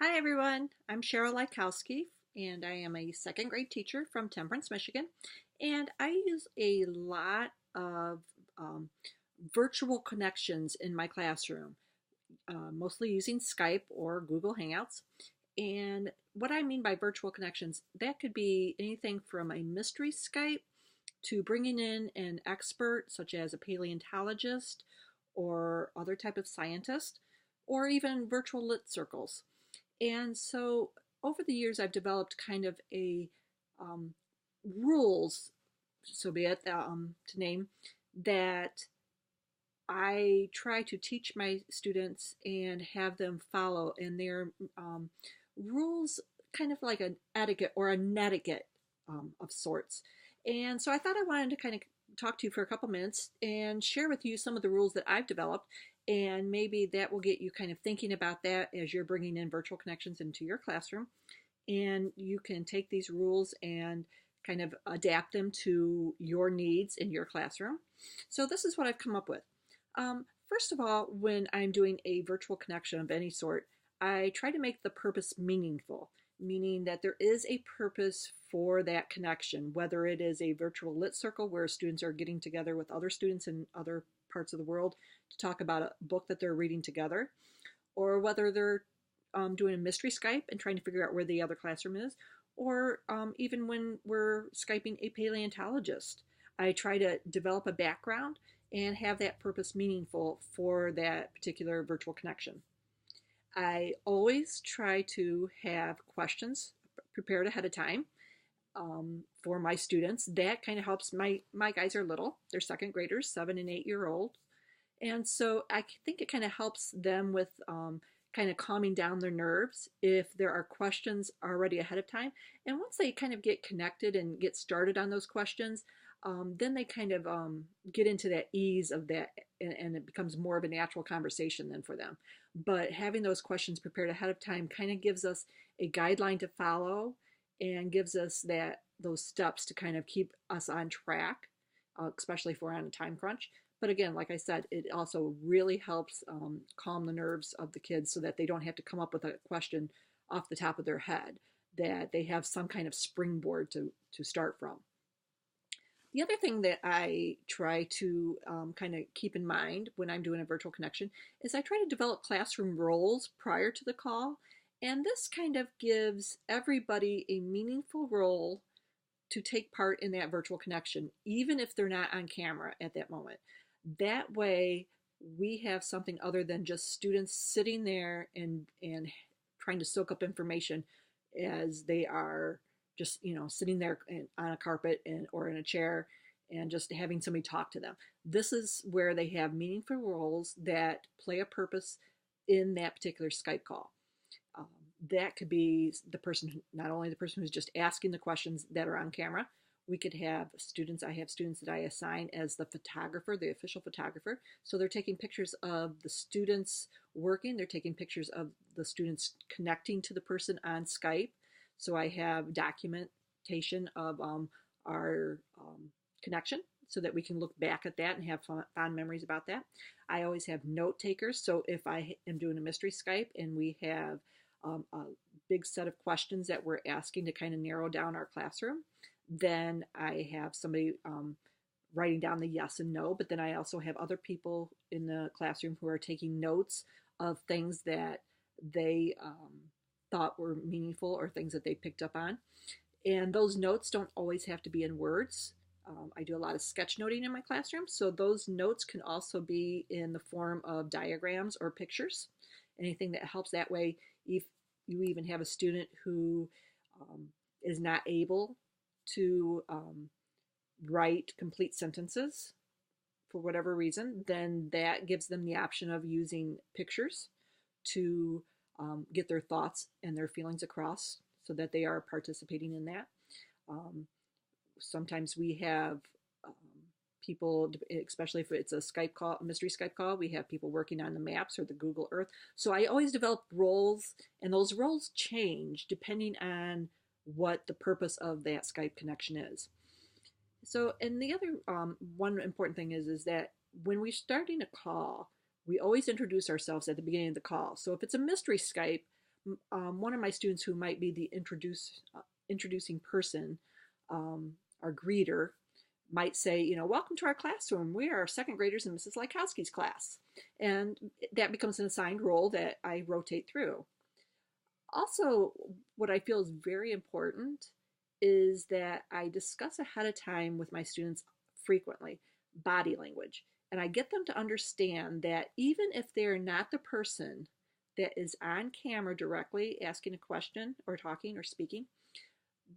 Hi everyone, I'm Cheryl Lykowski and I am a second grade teacher from Temperance, Michigan. And I use a lot of um, virtual connections in my classroom, mostly using Skype or Google Hangouts. And what I mean by virtual connections, that could be anything from a mystery Skype to bringing in an expert such as a paleontologist or other type of scientist, or even virtual lit circles. And so over the years, I've developed kind of a um, rules, so be it, to name, that I try to teach my students and have them follow. And they're rules kind of like an etiquette or a netiquette of sorts. And so I thought I wanted to kind of talk to you for a couple minutes and share with you some of the rules that I've developed. And maybe that will get you kind of thinking about that as you're bringing in virtual connections into your classroom. And you can take these rules and kind of adapt them to your needs in your classroom. So this is what I've come up with. First of all, when I'm doing a virtual connection of any sort, I try to make the purpose meaningful, meaning that there is a purpose for that connection, whether it is a virtual lit circle where students are getting together with other students in other parts of the world to talk about a book that they're reading together, or whether they're doing a mystery Skype and trying to figure out where the other classroom is, or even when we're Skyping a paleontologist. I try to develop a background and have that purpose meaningful for that particular virtual connection. I always try to have questions prepared ahead of time for my students. That kind of helps. My guys are little; they're second graders, 7 and 8 year old, and so I think it kind of helps them with kind of calming down their nerves if there are questions already ahead of time. And once they kind of get connected and get started on those questions, then they kind of get into that ease of that, and it becomes more of a natural conversation then for them. But having those questions prepared ahead of time kind of gives us a guideline to follow and gives us that those steps to kind of keep us on track, especially if we're on a time crunch. But again, like I said, it also really helps calm the nerves of the kids so that they don't have to come up with a question off the top of their head, that they have some kind of springboard to start from. The other thing that I try to kind of keep in mind when I'm doing a virtual connection is I try to develop classroom roles prior to the call. And this kind of gives everybody a meaningful role to take part in that virtual connection, even if they're not on camera at that moment. That way, we have something other than just students sitting there and trying to soak up information as they are just sitting there on a carpet or in a chair and just having somebody talk to them. This is where they have meaningful roles that play a purpose in that particular Skype call. Um, that could be the person, not only the person who's just asking the questions that are on camera. We could have students, I have students that I assign as the photographer, the official photographer. So they're taking pictures of the students working, they're taking pictures of the students connecting to the person on Skype. So I have documentation of our connection so that we can look back at that and have fond memories about that. I always have note takers. So if I am doing a mystery Skype and we have a big set of questions that we're asking to kind of narrow down our classroom, then I have somebody writing down the yes and no, but then I also have other people in the classroom who are taking notes of things that they thought were meaningful or things that they picked up on. And those notes don't always have to be in words. I do a lot of sketchnoting in my classroom, so those notes can also be in the form of diagrams or pictures. Anything that helps that way. If you even have a student who is not able to write complete sentences for whatever reason, then that gives them the option of using pictures to get their thoughts and their feelings across so that they are participating in that. Sometimes we have people, especially if it's a Skype call, mystery Skype call, we have people working on the maps or the Google Earth. So I always develop roles, and those roles change depending on what the purpose of that Skype connection is. So, and the other one important thing is that when we're starting a call, we always introduce ourselves at the beginning of the call. So if it's a mystery Skype, one of my students who might be the introducing person, our greeter, might say, welcome to our classroom. We are second graders in Mrs. Lykowski's class. And that becomes an assigned role that I rotate through. Also, what I feel is very important is that I discuss ahead of time with my students frequently body language. And I get them to understand that even if they're not the person that is on camera directly asking a question or talking or speaking,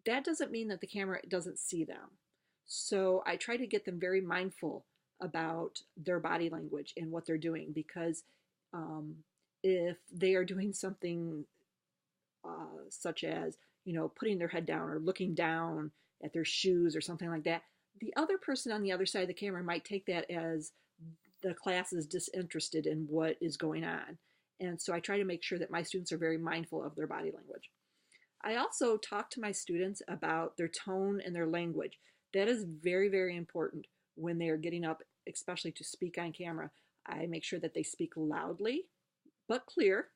that doesn't mean that the camera doesn't see them. So I try to get them very mindful about their body language and what they're doing, because if they are doing something such as, putting their head down or looking down at their shoes or something like that, the other person on the other side of the camera might take that as the class is disinterested in what is going on. And so I try to make sure that my students are very mindful of their body language. I also talk to my students about their tone and their language. That is very, very important when they are getting up, especially to speak on camera. I make sure that they speak loudly but clear,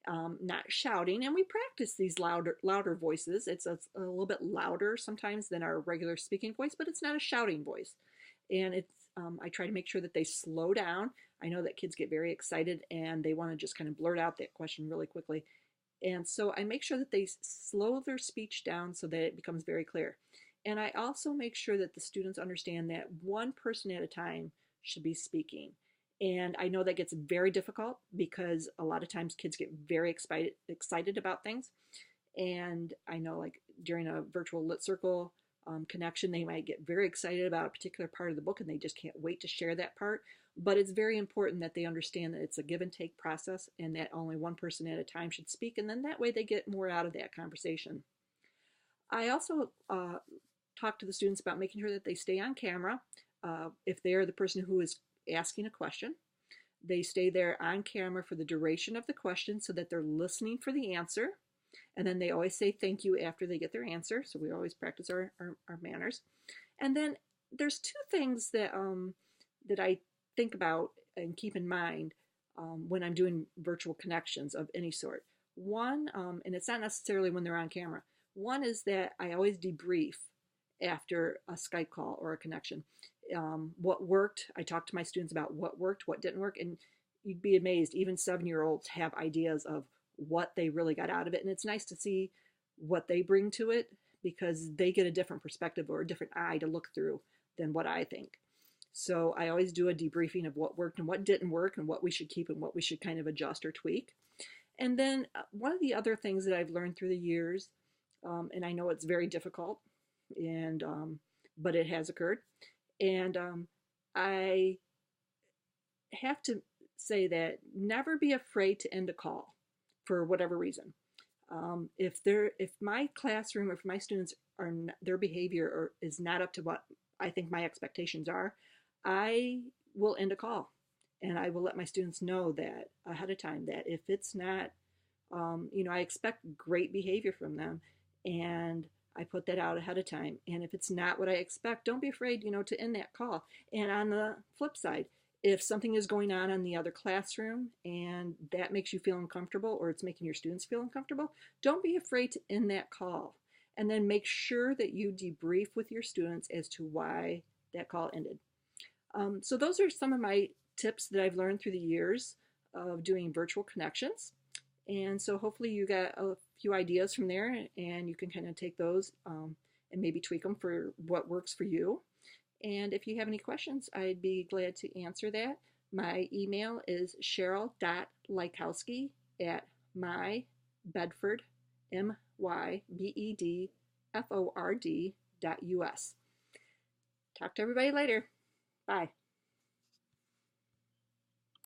not shouting, and we practice these louder voices. It's a little bit louder sometimes than our regular speaking voice, but it's not a shouting voice. And I try to make sure that they slow down. I know that kids get very excited and they want to just kind of blurt out that question really quickly. And so I make sure that they slow their speech down so that it becomes very clear. And I also make sure that the students understand that one person at a time should be speaking. And I know that gets very difficult because a lot of times kids get very excited about things. And I know, like during a virtual lit circle connection, they might get very excited about a particular part of the book and they just can't wait to share that part. But it's very important that they understand that it's a give and take process and that only one person at a time should speak. And then that way they get more out of that conversation. I also talk to the students about making sure that they stay on camera. If they're the person who is asking a question, they stay there on camera for the duration of the question so that they're listening for the answer. And then they always say thank you after they get their answer. So we always practice our manners. And then there's two things that that I think about and keep in mind when I'm doing virtual connections of any sort. One, and it's not necessarily when they're on camera. One is that I always debrief after a Skype call or a connection. What worked, I talk to my students about what worked, what didn't work, and you'd be amazed, even 7-year-olds have ideas of what they really got out of it. And it's nice to see what they bring to it because they get a different perspective or a different eye to look through than what I think. So I always do a debriefing of what worked and what didn't work and what we should keep and what we should kind of adjust or tweak. And then one of the other things that I've learned through the years, and I know it's very difficult, and but it has occurred, and I have to say that never be afraid to end a call for whatever reason. If my classroom or if my students are their behavior is not up to what I think my expectations are, I will end a call, and I will let my students know that ahead of time that if it's not, I expect great behavior from them, and I put that out ahead of time. And if it's not what I expect, don't be afraid, to end that call. And on the flip side, if something is going on in the other classroom and that makes you feel uncomfortable or it's making your students feel uncomfortable, don't be afraid to end that call. And then make sure that you debrief with your students as to why that call ended. So those are some of my tips that I've learned through the years of doing virtual connections. And so hopefully you got a few ideas from there and you can kind of take those and maybe tweak them for what works for you. And if you have any questions, I'd be glad to answer that. My email is cheryl.lykowski@mybedford, mybedford.us. Talk to everybody later. Bye.